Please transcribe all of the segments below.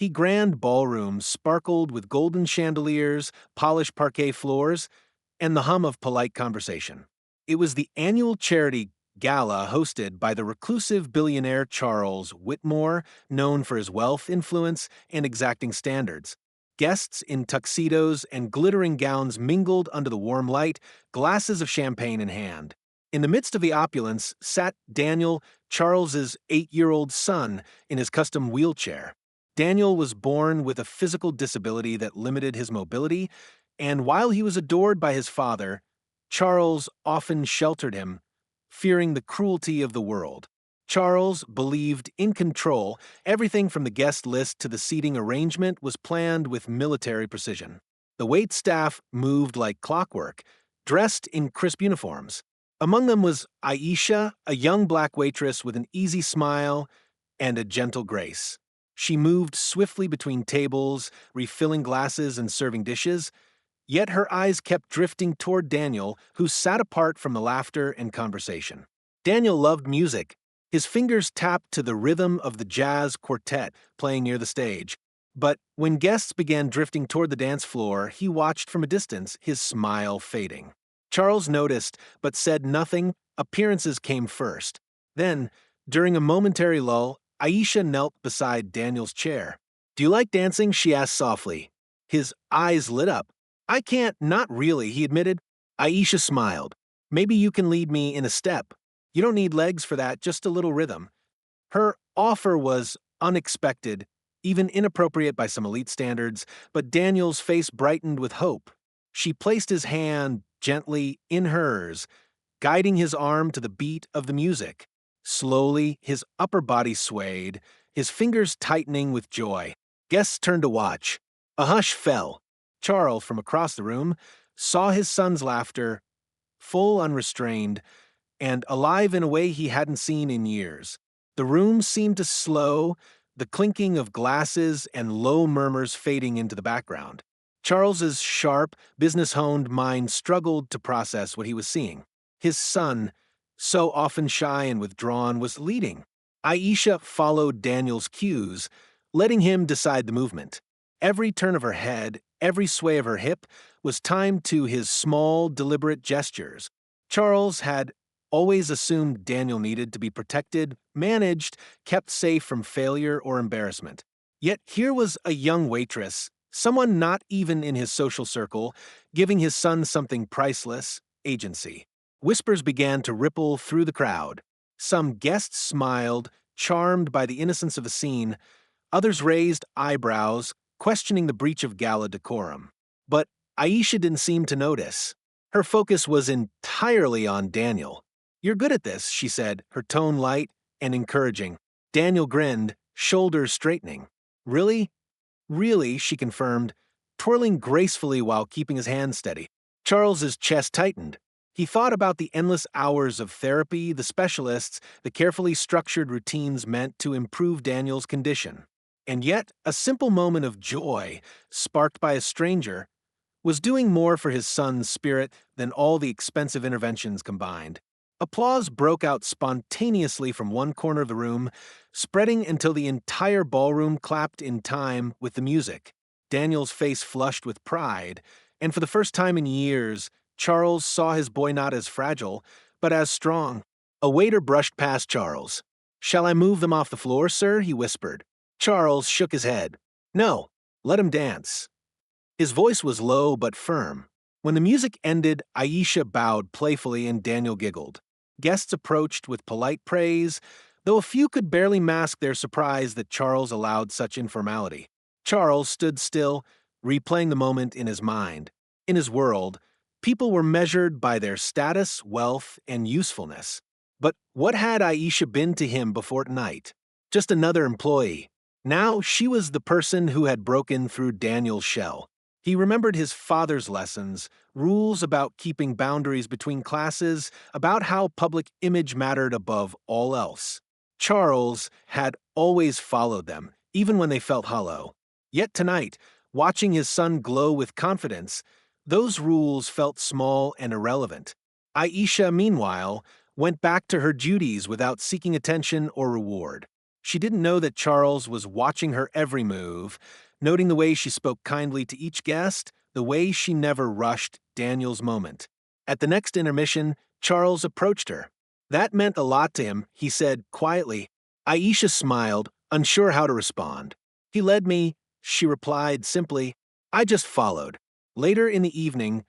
The grand ballroom sparkled with golden chandeliers, polished parquet floors, and the hum of polite conversation. It was the annual charity gala hosted by the reclusive billionaire Charles Whitmore, known for his wealth, influence, and exacting standards. Guests in tuxedos and glittering gowns mingled under the warm light, glasses of champagne in hand. In the midst of the opulence sat Daniel, Charles's 8-year-old son, in his custom wheelchair. Daniel was born with a physical disability that limited his mobility, and while he was adored by his father, Charles often sheltered him, fearing the cruelty of the world. Charles believed in control. Everything from the guest list to the seating arrangement was planned with military precision. The wait staff moved like clockwork, dressed in crisp uniforms. Among them was Aisha, a young black waitress with an easy smile and a gentle grace. She moved swiftly between tables, refilling glasses and serving dishes, yet her eyes kept drifting toward Daniel, who sat apart from the laughter and conversation. Daniel loved music. His fingers tapped to the rhythm of the jazz quartet playing near the stage. But when guests began drifting toward the dance floor, he watched from a distance, his smile fading. Charles noticed, but said nothing. Appearances came first. Then, during a momentary lull, Aisha knelt beside Daniel's chair. "Do you like dancing?" she asked softly. His eyes lit up. "I can't, not really," he admitted. Aisha smiled. "Maybe you can lead me in a step. You don't need legs for that, just a little rhythm." Her offer was unexpected, even inappropriate by some elite standards, but Daniel's face brightened with hope. She placed his hand gently in hers, guiding his arm to the beat of the music. Slowly, his upper body swayed, his fingers tightening with joy. Guests turned to watch. A hush fell. Charles, from across the room, saw his son's laughter, full, unrestrained, and alive in a way he hadn't seen in years. The room seemed to slow, the clinking of glasses and low murmurs fading into the background. Charles's sharp, business-honed mind struggled to process what he was seeing. His son, so often shy and withdrawn, was leading. Aisha followed Daniel's cues, letting him decide the movement. Every turn of her head, every sway of her hip was timed to his small, deliberate gestures. Charles had always assumed Daniel needed to be protected, managed, kept safe from failure or embarrassment. Yet here was a young waitress, someone not even in his social circle, giving his son something priceless: agency. Whispers began to ripple through the crowd. Some guests smiled, charmed by the innocence of the scene. Others raised eyebrows, questioning the breach of gala decorum. But Aisha didn't seem to notice. Her focus was entirely on Daniel. "You're good at this," she said, her tone light and encouraging. Daniel grinned, shoulders straightening. "Really?" "Really," she confirmed, twirling gracefully while keeping his hands steady. Charles's chest tightened. He thought about the endless hours of therapy, the specialists, the carefully structured routines meant to improve Daniel's condition. And yet, a simple moment of joy, sparked by a stranger, was doing more for his son's spirit than all the expensive interventions combined. Applause broke out spontaneously from one corner of the room, spreading until the entire ballroom clapped in time with the music. Daniel's face flushed with pride, and for the first time in years, Charles saw his boy not as fragile, but as strong. A waiter brushed past Charles. "Shall I move them off the floor, sir?" he whispered. Charles shook his head. "No, let him dance." His voice was low but firm. When the music ended, Aisha bowed playfully and Daniel giggled. Guests approached with polite praise, though a few could barely mask their surprise that Charles allowed such informality. Charles stood still, replaying the moment in his mind. In his world, people were measured by their status, wealth, and usefulness. But what had Aisha been to him before tonight? Just another employee. Now she was the person who had broken through Daniel's shell. He remembered his father's lessons, rules about keeping boundaries between classes, about how public image mattered above all else. Charles had always followed them, even when they felt hollow. Yet tonight, watching his son glow with confidence, those rules felt small and irrelevant. Aisha, meanwhile, went back to her duties without seeking attention or reward. She didn't know that Charles was watching her every move, noting the way she spoke kindly to each guest, the way she never rushed Daniel's moment. At the next intermission, Charles approached her. That meant a lot to him, he said quietly. Aisha smiled, unsure how to respond. He led me, she replied simply. I just followed. Later in the evening,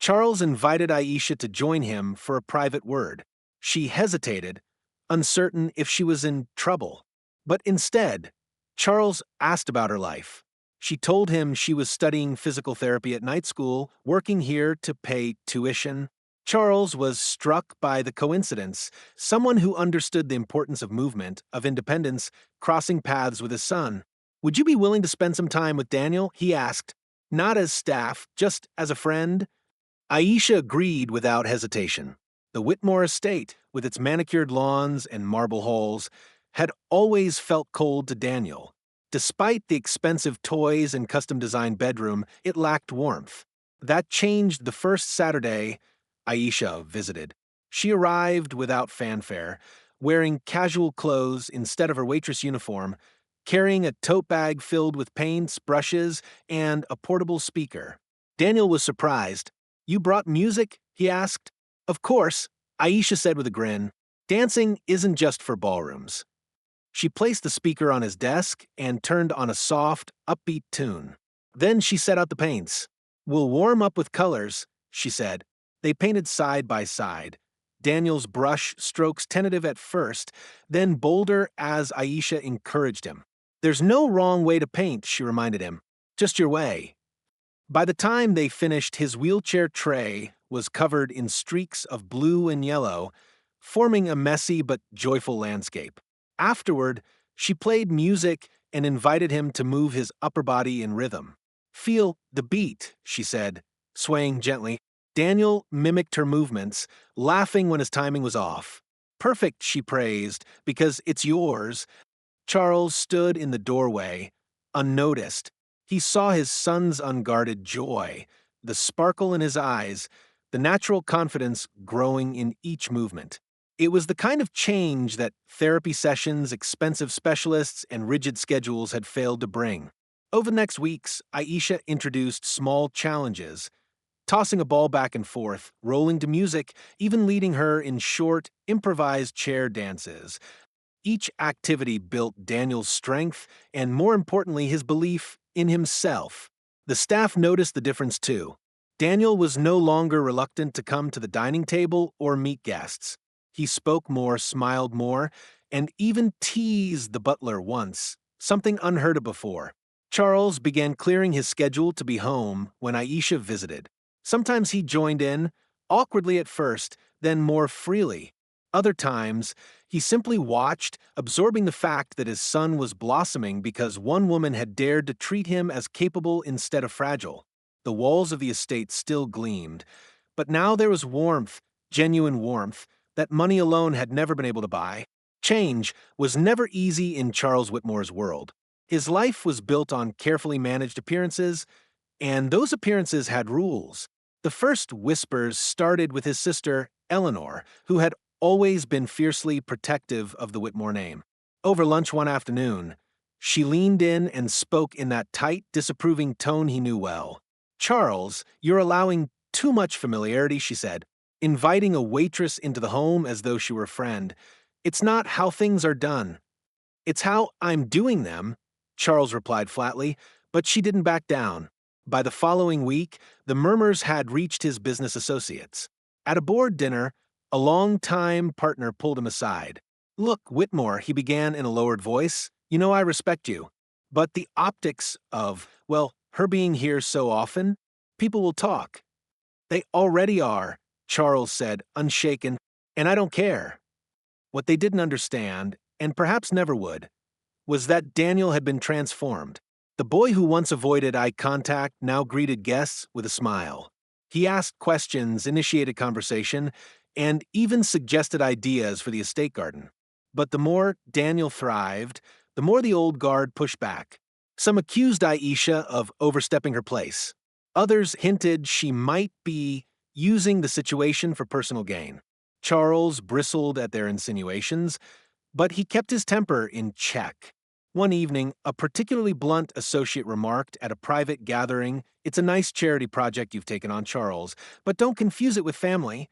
Charles invited Aisha to join him for a private word. She hesitated, uncertain if she was in trouble. But instead, Charles asked about her life. She told him she was studying physical therapy at night school, working here to pay tuition. Charles was struck by the coincidence, someone who understood the importance of movement, of independence, crossing paths with his son. Would you be willing to spend some time with Daniel? He asked. Not as staff, just as a friend. Aisha agreed without hesitation. The Whitmore estate, with its manicured lawns and marble halls, had always felt cold to Daniel. Despite the expensive toys and custom-designed bedroom, it lacked warmth. That changed the first Saturday Aisha visited. She arrived without fanfare, wearing casual clothes instead of her waitress uniform, carrying a tote bag filled with paints, brushes, and a portable speaker. Daniel was surprised. You brought music? He asked. Of course, Aisha said with a grin. Dancing isn't just for ballrooms. She placed the speaker on his desk and turned on a soft, upbeat tune. Then she set out the paints. We'll warm up with colors, she said. They painted side by side. Daniel's brush strokes tentative at first, then bolder as Aisha encouraged him. There's no wrong way to paint, she reminded him. Just your way. By the time they finished, his wheelchair tray was covered in streaks of blue and yellow, forming a messy but joyful landscape. Afterward, she played music and invited him to move his upper body in rhythm. Feel the beat, she said, swaying gently. Daniel mimicked her movements, laughing when his timing was off. Perfect, she praised, because it's yours. Charles stood in the doorway, unnoticed. He saw his son's unguarded joy, the sparkle in his eyes, the natural confidence growing in each movement. It was the kind of change that therapy sessions, expensive specialists, and rigid schedules had failed to bring. Over the next weeks, Aisha introduced small challenges, tossing a ball back and forth, rolling to music, even leading her in short, improvised chair dances. Each activity built Daniel's strength and, more importantly, his belief in himself. The staff noticed the difference too. Daniel was no longer reluctant to come to the dining table or meet guests. He spoke more, smiled more, and even teased the butler once, something unheard of before. Charles began clearing his schedule to be home when Aisha visited. Sometimes he joined in, awkwardly at first, then more freely. Other times, he simply watched, absorbing the fact that his son was blossoming because one woman had dared to treat him as capable instead of fragile. The walls of the estate still gleamed, but now there was warmth, genuine warmth, that money alone had never been able to buy. Change was never easy in Charles Whitmore's world. His life was built on carefully managed appearances, and those appearances had rules. The first whispers started with his sister, Eleanor, who had always been fiercely protective of the Whitmore name. Over lunch one afternoon, she leaned in and spoke in that tight, disapproving tone he knew well. Charles, you're allowing too much familiarity, she said, inviting a waitress into the home as though she were a friend. It's not how things are done. It's how I'm doing them, Charles replied flatly, but she didn't back down. By the following week, the murmurs had reached his business associates. At a board dinner, a long-time partner pulled him aside. Look, Whitmore, he began in a lowered voice, you know I respect you. But the optics of, well, her being here so often, people will talk. They already are, Charles said, unshaken, and I don't care. What they didn't understand, and perhaps never would, was that Daniel had been transformed. The boy who once avoided eye contact now greeted guests with a smile. He asked questions, initiated conversation, and even suggested ideas for the estate garden. But the more Daniel thrived, the more the old guard pushed back. Some accused Aisha of overstepping her place. Others hinted she might be using the situation for personal gain. Charles bristled at their insinuations, But he kept his temper in check. One evening, a particularly blunt associate remarked at a private gathering, "It's a nice charity project you've taken on, Charles, but don't confuse it with family."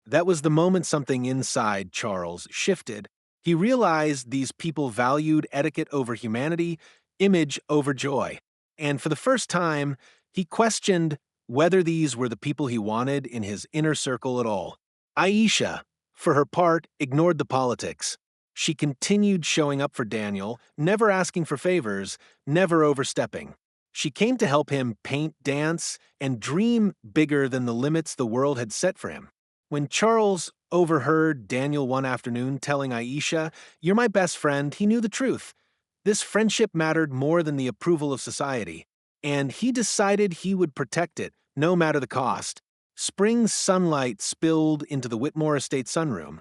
That was the moment something inside Charles shifted. He realized these people valued etiquette over humanity, image over joy. And for the first time, he questioned whether these were the people he wanted in his inner circle at all. Aisha, for her part, ignored the politics. She continued showing up for Daniel, never asking for favors, never overstepping. She came to help him paint, dance, and dream bigger than the limits the world had set for him. When Charles overheard Daniel one afternoon telling Aisha, "You're my best friend," he knew the truth. This friendship mattered more than the approval of society, and he decided he would protect it, no matter the cost. Spring sunlight spilled into the Whitmore Estate sunroom,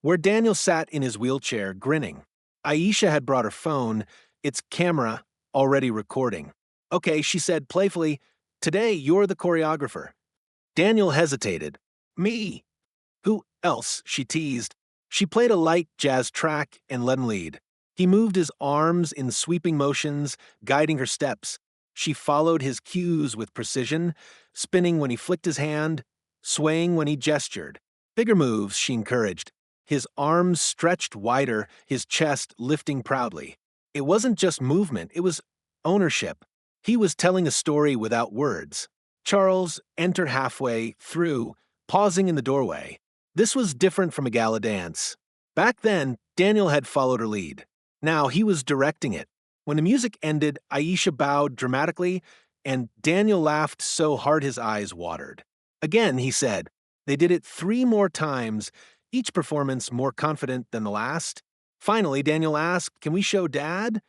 where Daniel sat in his wheelchair, grinning. Aisha had brought her phone, its camera already recording. "Okay," she said playfully, "today you're the choreographer." Daniel hesitated. "Me? Who else?" she teased. She played a light jazz track and let him lead. He moved his arms in sweeping motions, guiding her steps. She followed his cues with precision, spinning when he flicked his hand, swaying when he gestured. "Bigger moves," she encouraged. His arms stretched wider, his chest lifting proudly. It wasn't just movement, it was ownership. He was telling a story without words. Charles entered halfway through, pausing in the doorway. This was different from a gala dance. Back then, Daniel had followed her lead. Now he was directing it. When the music ended, Aisha bowed dramatically, and Daniel laughed so hard his eyes watered. "Again," he said. They did it 3 more times, each performance more confident than the last. Finally, Daniel asked, "Can we show Dad?"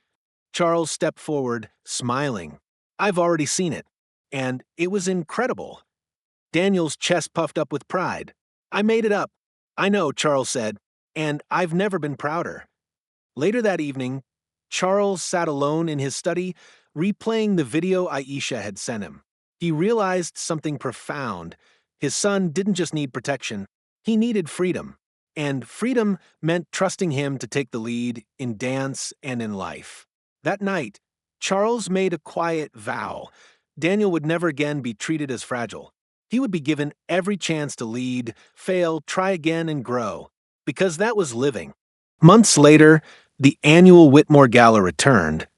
Charles stepped forward, smiling. "I've already seen it, and it was incredible." Daniel's chest puffed up with pride. "I made it up." "I know," Charles said, "and I've never been prouder." Later that evening, Charles sat alone in his study, replaying the video Aisha had sent him. He realized something profound. His son didn't just need protection, he needed freedom. And freedom meant trusting him to take the lead in dance and in life. That night, Charles made a quiet vow. Daniel would never again be treated as fragile. He would be given every chance to lead, fail, try again, and grow, because that was living. Months later, the annual Whitmore Gala returned,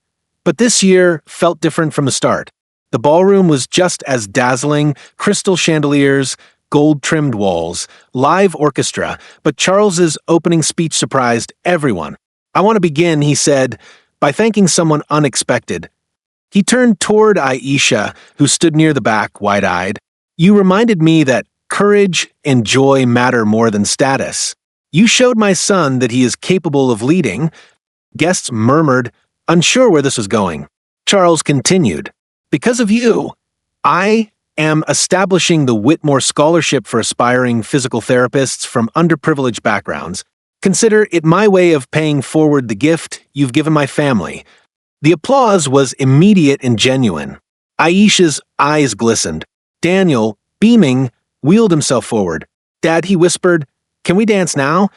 but this year felt different from the start. The ballroom was just as dazzling, crystal chandeliers, gold-trimmed walls, live orchestra, but Charles's opening speech surprised everyone. "I want to begin," he said, "by thanking someone unexpected." He turned toward Aisha, who stood near the back, wide-eyed. "You reminded me that courage and joy matter more than status. You showed my son that he is capable of leading." Guests murmured, unsure where this was going. Charles continued, "Because of you, I am establishing the Whitmore Scholarship for aspiring physical therapists from underprivileged backgrounds. Consider it my way of paying forward the gift you've given my family." The applause was immediate and genuine. Aisha's eyes glistened. Daniel, beaming, wheeled himself forward. "Dad," he whispered, "can we dance now?"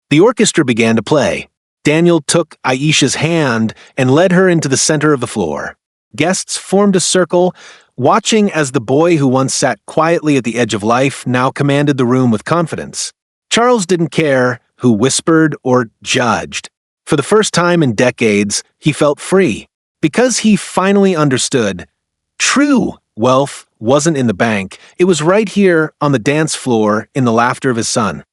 The orchestra began to play. Daniel took Aisha's hand and led her into the center of the floor. Guests formed a circle, watching as the boy who once sat quietly at the edge of life now commanded the room with confidence. Charles didn't care who whispered or judged. For the first time in decades, he felt free. Because he finally understood, true wealth wasn't in the bank, it was right here on the dance floor in the laughter of his son.